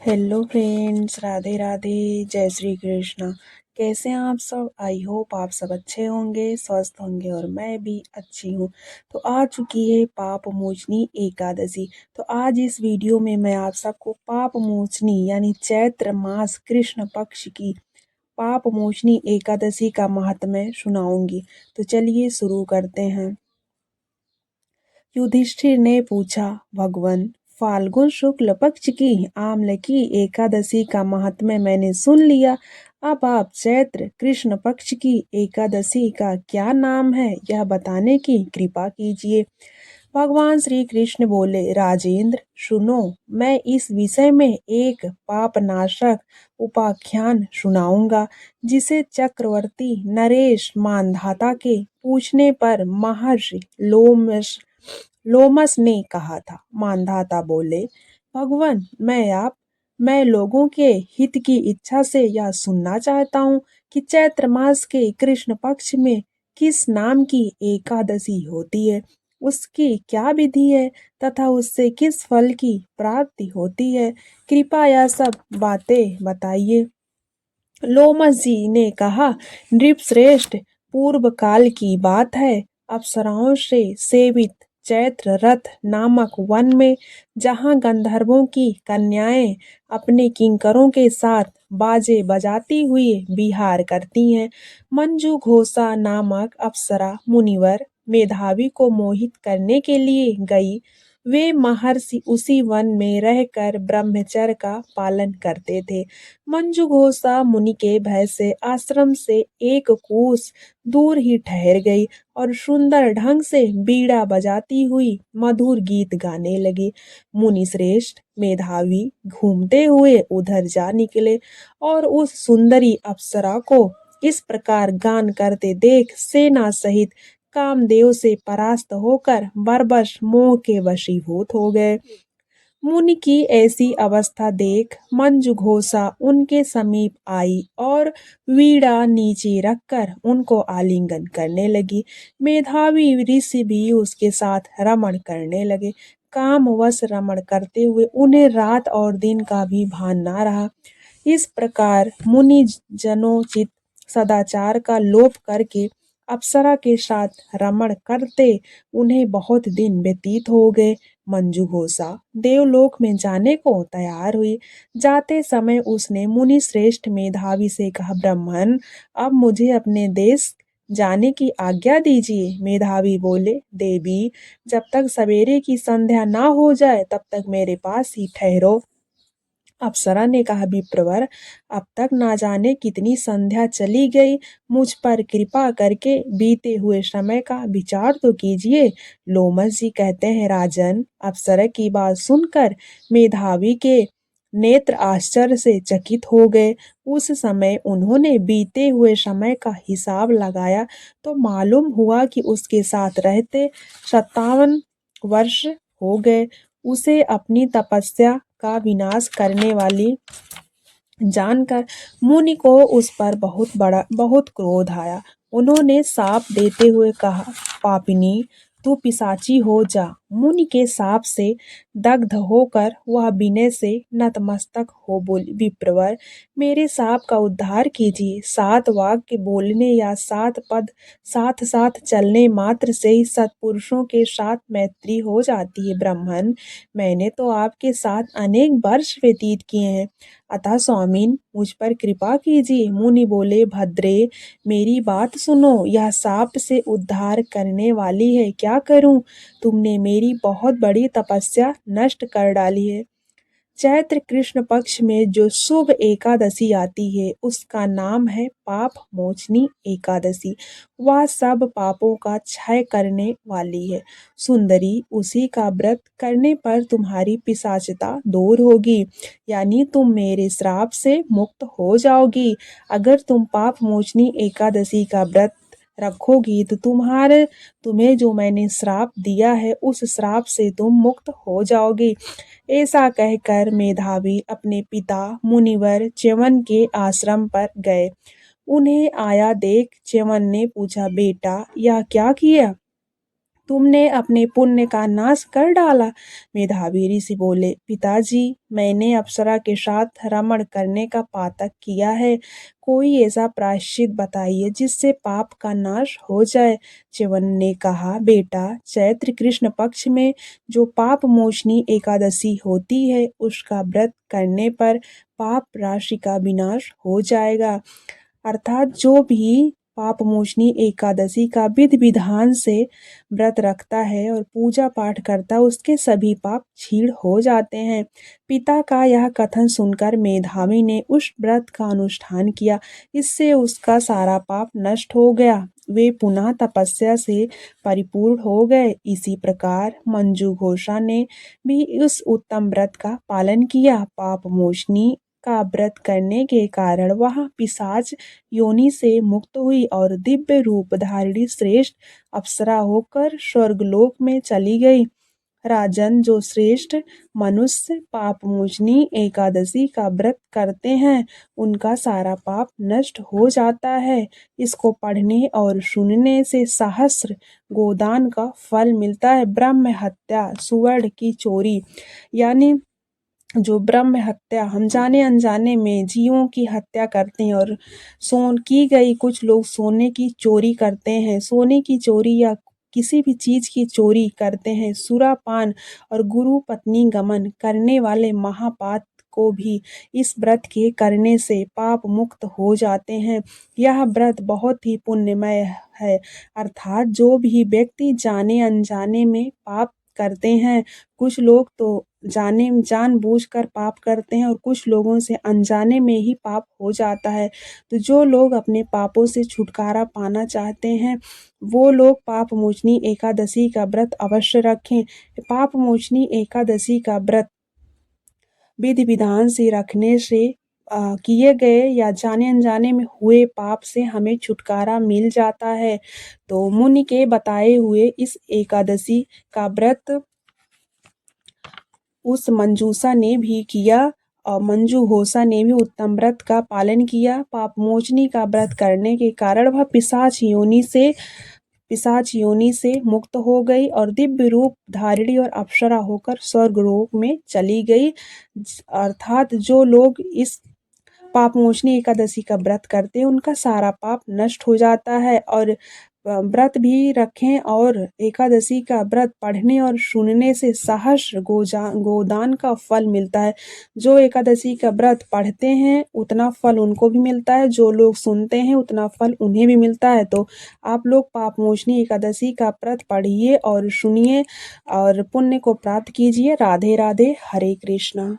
Hello friends, Radhe Radhe, जय श्री कृष्णा। कैसे हैं आप सब? आई होप आप सब अच्छे होंगे, स्वस्थ होंगे और मैं भी अच्छी हूँ। तो आ चुकी है पाप मोचनी एकादशी। तो आज इस वीडियो में मैं आप सबको पाप मोचनी यानी चैत्र मास कृष्ण पक्ष की पाप मोचनी एकादशी का महात्म्य सुनाऊंगी। तो चलिए शुरू करते हैं। युधिष्ठिर ने पूछा, भगवन, फाल्गुन शुक्ल पक्ष की आम्ल की एकादशी का महात्म्य मैंने सुन लिया। अब आप चैत्र कृष्ण पक्ष की एकादशी का क्या नाम है यह बताने की कृपा कीजिए। भगवान श्री कृष्ण बोले, राजेंद्र सुनो, मैं इस विषय में एक पापनाशक उपाख्यान सुनाऊंगा जिसे चक्रवर्ती नरेश मानधाता के पूछने पर महर्षि लोमस ने कहा था। मानधाता बोले, भगवान, मैं लोगों के हित की इच्छा से यह सुनना चाहता हूँ कि चैत्र मास के कृष्ण पक्ष में किस नाम की एकादशी होती है, उसकी क्या विधि है तथा उससे किस फल की प्राप्ति होती है। कृपया यह सब बातें बताइए। लोमस जी ने कहा, नृपश्रेष्ठ, पूर्व काल की बात है। अप्सराओं से सेवित चैत्र रथ नामक वन में, जहाँ गंधर्वों की कन्याएं अपने किंकरों के साथ बाजे बजाती हुई विहार करती हैं, मंजू घोषा नामक अप्सरा मुनिवर मेधावी को मोहित करने के लिए गई। वे महर्षि उसी वन में रहकर ब्रह्मचर्य का पालन करते थे। मंजू घोषा मुनि के भय से आश्रम से एक कोस दूर ही ठहर गई और सुंदर ढंग से बीड़ा बजाती हुई मधुर गीत गाने लगी। मुनि श्रेष्ठ मेधावी घूमते हुए उधर जा निकले और उस सुंदरी अप्सरा को इस प्रकार गान करते देख सेना सहित कामदेव से परास्त होकर बरबस मोह के वशीभूत हो गए। मुनि की ऐसी अवस्था देख मंजू घोषा उनके समीप आई और वीणा नीचे रखकर उनको आलिंगन करने लगी। मेधावी ऋषि भी उसके साथ रमण करने लगे। कामवश रमण करते हुए उन्हें रात और दिन का भी भान ना रहा। इस प्रकार मुनि जनोचित सदाचार का लोप करके अप्सरा के साथ रमण करते उन्हें बहुत दिन व्यतीत हो गए। मंजू घोषा देवलोक में जाने को तैयार हुई। जाते समय उसने मुनि श्रेष्ठ मेधावी से कहा, ब्राह्मण, अब मुझे अपने देश जाने की आज्ञा दीजिए। मेधावी बोले, देवी, जब तक सवेरे की संध्या ना हो जाए तब तक मेरे पास ही ठहरो। अप्सरा ने कहा, विप्रवर, अब तक ना जाने कितनी संध्या चली गई, मुझ पर कृपा करके बीते हुए समय का विचार तो कीजिए। लोमस जी कहते हैं, राजन, अप्सरा की बात सुनकर मेधावी के नेत्र आश्चर्य से चकित हो गए। उस समय उन्होंने बीते हुए समय का हिसाब लगाया तो मालूम हुआ कि उसके साथ रहते 57 वर्ष हो गए। उसे अपनी तपस्या का विनाश करने वाली जानकर मुनि को उस पर बहुत क्रोध आया। उन्होंने शाप देते हुए कहा, पापिनी, तू पिशाची हो जा। मुनि के शाप से दग्ध होकर वह विनय से नतमस्तक हो बोली, विप्रवर, मेरे शाप का उद्धार कीजिए। 7 वाक्य बोलने या 7 पद साथ साथ चलने मात्र से ही सत्पुरुषों के साथ मैत्री हो जाती है। ब्राह्मण, मैंने तो आपके साथ अनेक वर्ष व्यतीत किए हैं, अतः स्वामीन, मुझ पर कृपा कीजिए। मुनि बोले, भद्रे, मेरी बात सुनो, यह साप से उद्धार करने वाली है, क्या करूं? तुमने मेरी बहुत बड़ी तपस्या नष्ट कर डाली है। चैत्र कृष्ण पक्ष में जो शुभ एकादशी आती है उसका नाम है पाप मोचनी एकादशी। वह सब पापों का क्षय करने वाली है। सुंदरी, उसी का व्रत करने पर तुम्हारी पिशाचता दूर होगी, यानी तुम मेरे श्राप से मुक्त हो जाओगी। अगर तुम पाप मोचनी एकादशी का व्रत रखोगी तो तुम्हें जो मैंने श्राप दिया है उस श्राप से तुम मुक्त हो जाओगी। ऐसा कहकर मेधावी अपने पिता मुनिवर च्यवन के आश्रम पर गए। उन्हें आया देख च्यवन ने पूछा, बेटा, यह क्या किया? तुमने अपने पुण्य का नाश कर डाला। मेधावी ऋषि बोले, पिताजी, मैंने अप्सरा के साथ रमण करने का पातक किया है। कोई ऐसा प्रायश्चित बताइए जिससे पाप का नाश हो जाए। च्यवन ने कहा, बेटा, चैत्र कृष्ण पक्ष में जो पाप मोचनी एकादशी होती है उसका व्रत करने पर पाप राशि का विनाश हो जाएगा। अर्थात जो भी पाप मोचनी एकादशी का विधि विधान से व्रत रखता है और पूजा पाठ करता है उसके सभी पाप क्षीण हो जाते हैं। पिता का यह कथन सुनकर मेधावी ने उस व्रत का अनुष्ठान किया। इससे उसका सारा पाप नष्ट हो गया। वे पुनः तपस्या से परिपूर्ण हो गए। इसी प्रकार मंजू घोषा ने भी उस उत्तम व्रत का पालन किया। पाप मोचनी का व्रत करने के कारण वह पिशाच योनि से मुक्त हुई और दिव्य रूप धारिणी श्रेष्ठ अप्सरा होकर स्वर्गलोक में चली गई। राजन, जो श्रेष्ठ मनुष्य पापमोचनी एकादशी का व्रत करते हैं उनका सारा पाप नष्ट हो जाता है। इसको पढ़ने और सुनने से सहस्र गोदान का फल मिलता है। ब्रह्म हत्या, सुवर्ण की चोरी, यानी जो ब्रह्म हत्या, हम जाने अनजाने में जीवों की हत्या करते हैं और सोन की गई, कुछ लोग सोने की चोरी करते हैं, सोने की चोरी या किसी भी चीज की चोरी करते हैं। सुरापान और गुरु पत्नी गमन करने वाले महापात को भी इस व्रत के करने से पाप मुक्त हो जाते हैं। यह व्रत बहुत ही पुण्यमय है। अर्थात जो भी व्यक्ति जाने अनजाने में पाप करते हैं, कुछ लोग तो जानबूझकर पाप करते हैं और कुछ लोगों से अनजाने में ही पाप हो जाता है। तो जो लोग अपने पापों से छुटकारा पाना चाहते हैं वो लोग पाप मोचनी एकादशी का व्रत अवश्य रखें। पाप मोचनी एकादशी का व्रत विधि विधान से रखने से किए गए या जाने अनजाने में हुए पाप से हमें छुटकारा मिल जाता है। तो मुनि के बताए हुए इस एकादशी का व्रत उस मंजूषा ने भी किया और मंजू घोषा ने भी उत्तम व्रत का पालन किया। पापमोचनी का व्रत करने के कारण वह पिशाच योनि से मुक्त हो गई और दिव्य रूप धारिणी और अप्सरा होकर स्वर्गलोक में चली गई। अर्थात जो लोग इस पापमोचनी एकादशी का व्रत करते हैं उनका सारा पाप नष्ट हो जाता है। और व्रत भी रखें और एकादशी का व्रत पढ़ने और सुनने से सहस्र गोदान का फल मिलता है। जो एकादशी का व्रत पढ़ते हैं उतना फल उनको भी मिलता है, जो लोग सुनते हैं उतना फल उन्हें भी मिलता है। तो आप लोग पापमोचनी एकादशी का व्रत पढ़िए और सुनिए और पुण्य को प्राप्त कीजिए। राधे राधे, हरे कृष्णा।